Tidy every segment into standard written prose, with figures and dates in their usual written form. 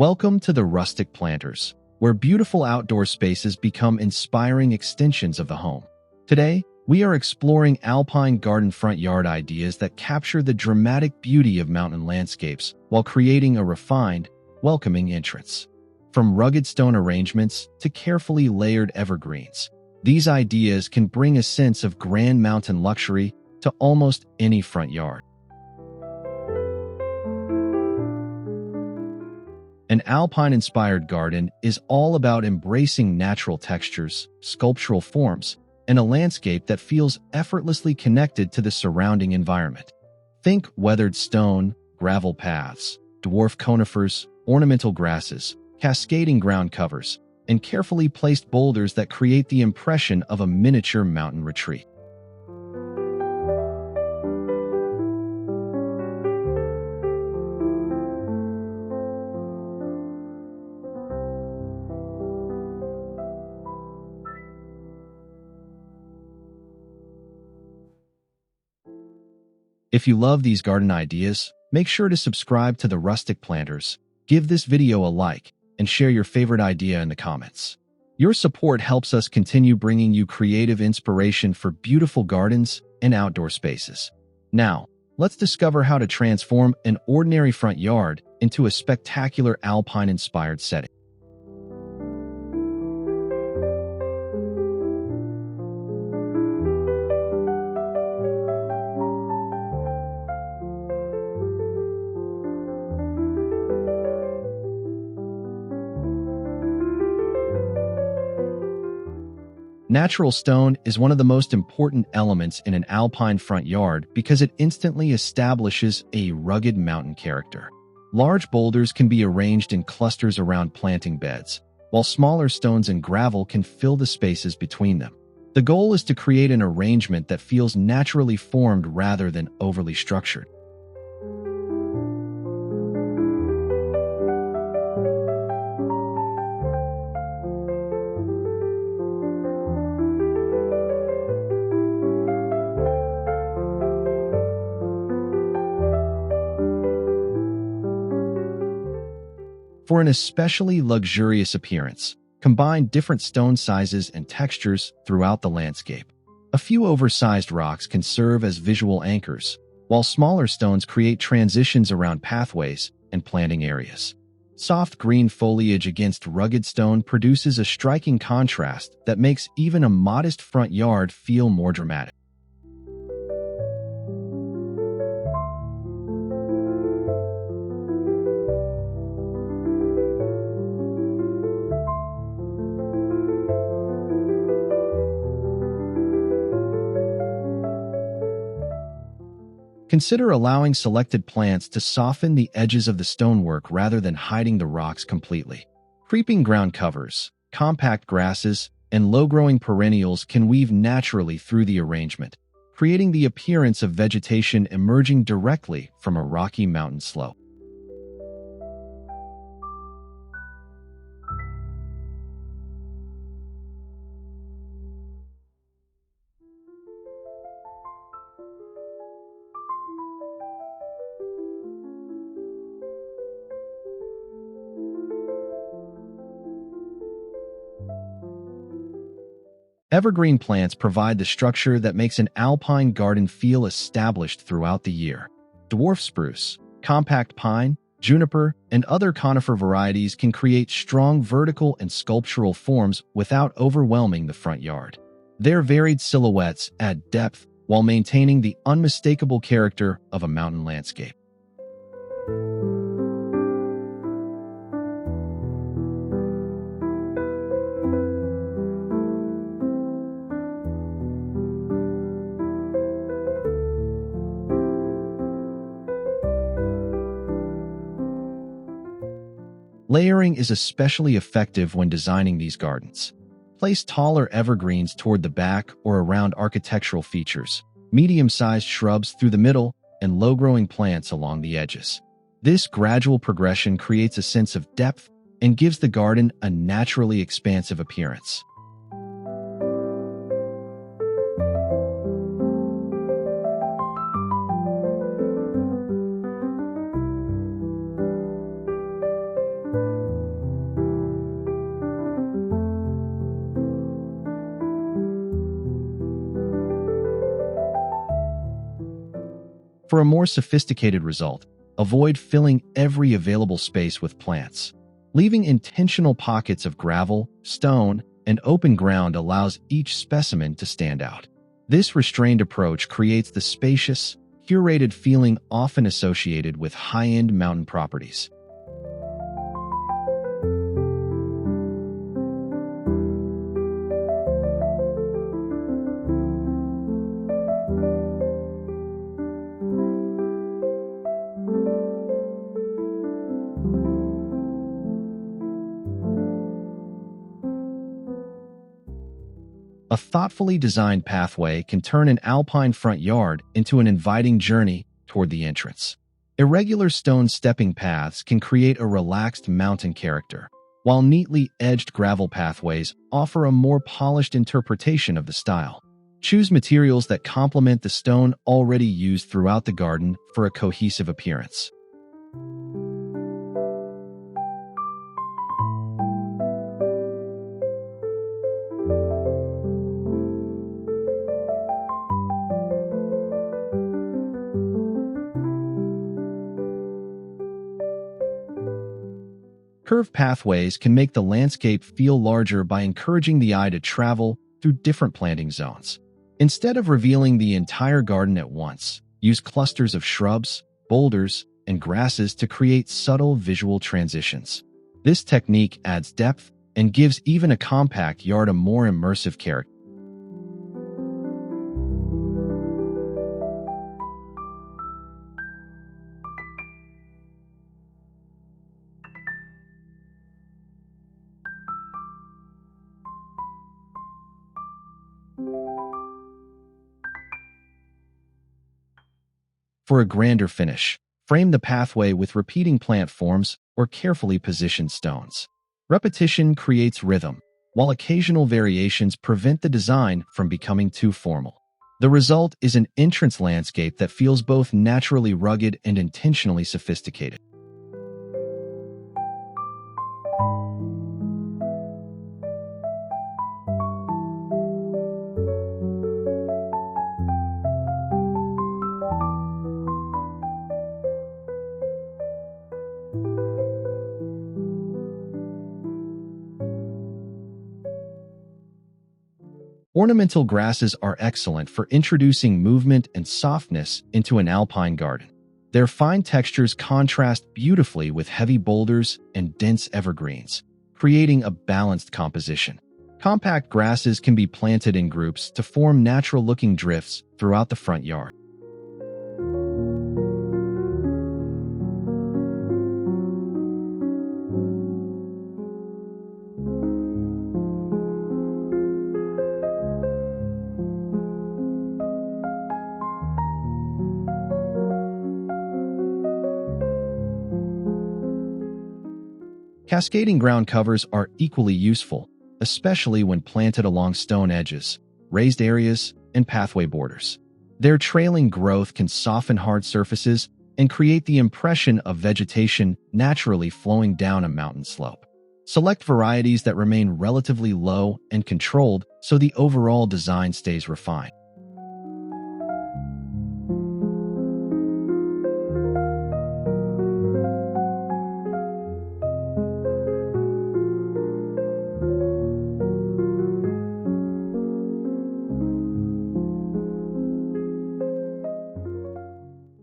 Welcome to the Rustic Planters, where beautiful outdoor spaces become inspiring extensions of the home. Today, we are exploring Alpine garden front yard ideas that capture the dramatic beauty of mountain landscapes while creating a refined, welcoming entrance. From rugged stone arrangements to carefully layered evergreens, these ideas can bring a sense of grand mountain luxury to almost any front yard. An Alpine-inspired garden is all about embracing natural textures, sculptural forms, and a landscape that feels effortlessly connected to the surrounding environment. Think weathered stone, gravel paths, dwarf conifers, ornamental grasses, cascading ground covers, and carefully placed boulders that create the impression of a miniature mountain retreat. If you love these garden ideas, make sure to subscribe to the Rustic Planters, give this video a like, and share your favorite idea in the comments. Your support helps us continue bringing you creative inspiration for beautiful gardens and outdoor spaces. Now, let's discover how to transform an ordinary front yard into a spectacular Alpine-inspired setting. Natural stone is one of the most important elements in an alpine front yard because it instantly establishes a rugged mountain character. Large boulders can be arranged in clusters around planting beds, while smaller stones and gravel can fill the spaces between them. The goal is to create an arrangement that feels naturally formed rather than overly structured. For an especially luxurious appearance, combine different stone sizes and textures throughout the landscape. A few oversized rocks can serve as visual anchors, while smaller stones create transitions around pathways and planting areas. Soft green foliage against rugged stone produces a striking contrast that makes even a modest front yard feel more dramatic. Consider allowing selected plants to soften the edges of the stonework rather than hiding the rocks completely. Creeping ground covers, compact grasses, and low-growing perennials can weave naturally through the arrangement, creating the appearance of vegetation emerging directly from a rocky mountain slope. Evergreen plants provide the structure that makes an alpine garden feel established throughout the year. Dwarf spruce, compact pine, juniper, and other conifer varieties can create strong vertical and sculptural forms without overwhelming the front yard. Their varied silhouettes add depth while maintaining the unmistakable character of a mountain landscape. Layering is especially effective when designing these gardens. Place taller evergreens toward the back or around architectural features, medium-sized shrubs through the middle, and low-growing plants along the edges. This gradual progression creates a sense of depth and gives the garden a naturally expansive appearance. For a more sophisticated result, avoid filling every available space with plants. Leaving intentional pockets of gravel, stone, and open ground allows each specimen to stand out. This restrained approach creates the spacious, curated feeling often associated with high-end mountain properties. A thoughtfully designed pathway can turn an alpine front yard into an inviting journey toward the entrance. Irregular stone stepping paths can create a relaxed mountain character, while neatly edged gravel pathways offer a more polished interpretation of the style. Choose materials that complement the stone already used throughout the garden for a cohesive appearance. Curved pathways can make the landscape feel larger by encouraging the eye to travel through different planting zones. Instead of revealing the entire garden at once, use clusters of shrubs, boulders, and grasses to create subtle visual transitions. This technique adds depth and gives even a compact yard a more immersive character. For a grander finish, frame the pathway with repeating plant forms or carefully positioned stones. Repetition creates rhythm, while occasional variations prevent the design from becoming too formal. The result is an entrance landscape that feels both naturally rugged and intentionally sophisticated. Ornamental grasses are excellent for introducing movement and softness into an alpine garden. Their fine textures contrast beautifully with heavy boulders and dense evergreens, creating a balanced composition. Compact grasses can be planted in groups to form natural-looking drifts throughout the front yard. Cascading ground covers are equally useful, especially when planted along stone edges, raised areas, and pathway borders. Their trailing growth can soften hard surfaces and create the impression of vegetation naturally flowing down a mountain slope. Select varieties that remain relatively low and controlled so the overall design stays refined.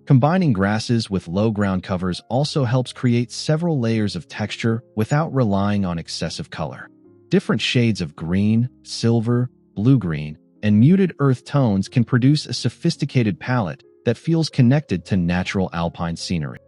Combining grasses with low ground covers also helps create several layers of texture without relying on excessive color. Different shades of green, silver, blue-green, and muted earth tones can produce a sophisticated palette that feels connected to natural alpine scenery.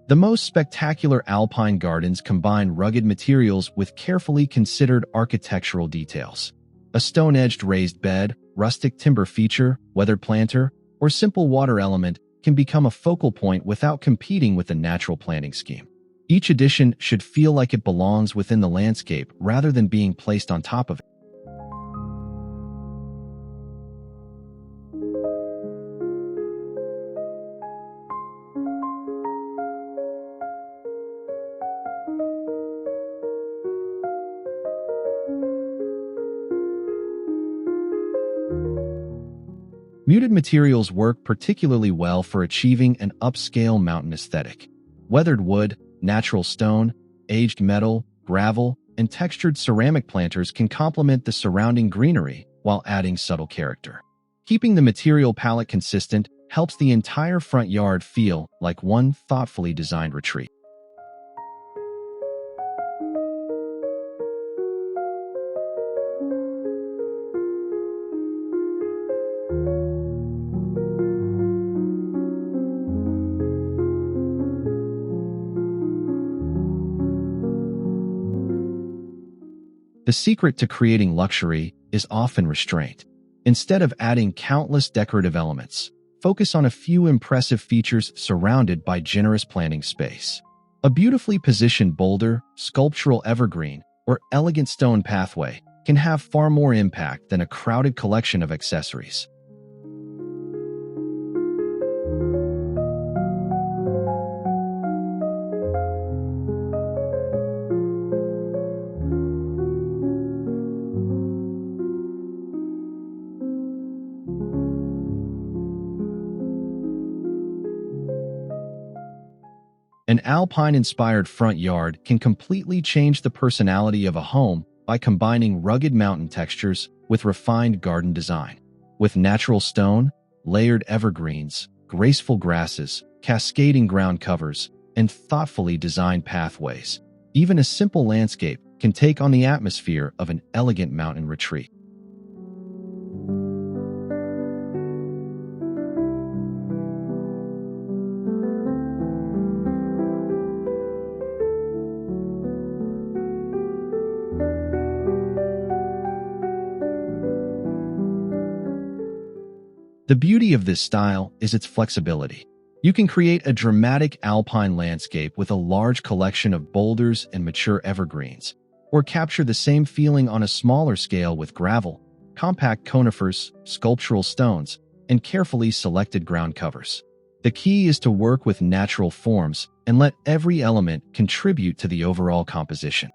The most spectacular alpine gardens combine rugged materials with carefully considered architectural details. A stone-edged raised bed, rustic timber feature, weathered planter, or simple water element can become a focal point without competing with the natural planting scheme. Each addition should feel like it belongs within the landscape rather than being placed on top of it. Muted materials work particularly well for achieving an upscale mountain aesthetic. Weathered wood, natural stone, aged metal, gravel, and textured ceramic planters can complement the surrounding greenery while adding subtle character. Keeping the material palette consistent helps the entire front yard feel like one thoughtfully designed retreat. The secret to creating luxury is often restraint. Instead of adding countless decorative elements, focus on a few impressive features surrounded by generous planting space. A beautifully positioned boulder, sculptural evergreen, or elegant stone pathway can have far more impact than a crowded collection of accessories. An Alpine-inspired front yard can completely change the personality of a home by combining rugged mountain textures with refined garden design. With natural stone, layered evergreens, graceful grasses, cascading ground covers, and thoughtfully designed pathways, even a simple landscape can take on the atmosphere of an elegant mountain retreat. The beauty of this style is its flexibility. You can create a dramatic alpine landscape with a large collection of boulders and mature evergreens, or capture the same feeling on a smaller scale with gravel, compact conifers, sculptural stones, and carefully selected ground covers. The key is to work with natural forms and let every element contribute to the overall composition.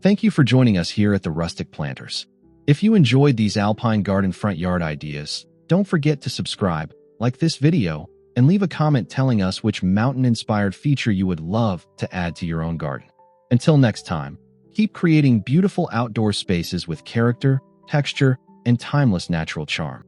Thank you for joining us here at the Rustic Planters. If you enjoyed these alpine garden front yard ideas, don't forget to subscribe, like this video, and leave a comment telling us which mountain-inspired feature you would love to add to your own garden. Until next time, keep creating beautiful outdoor spaces with character, texture, and timeless natural charm.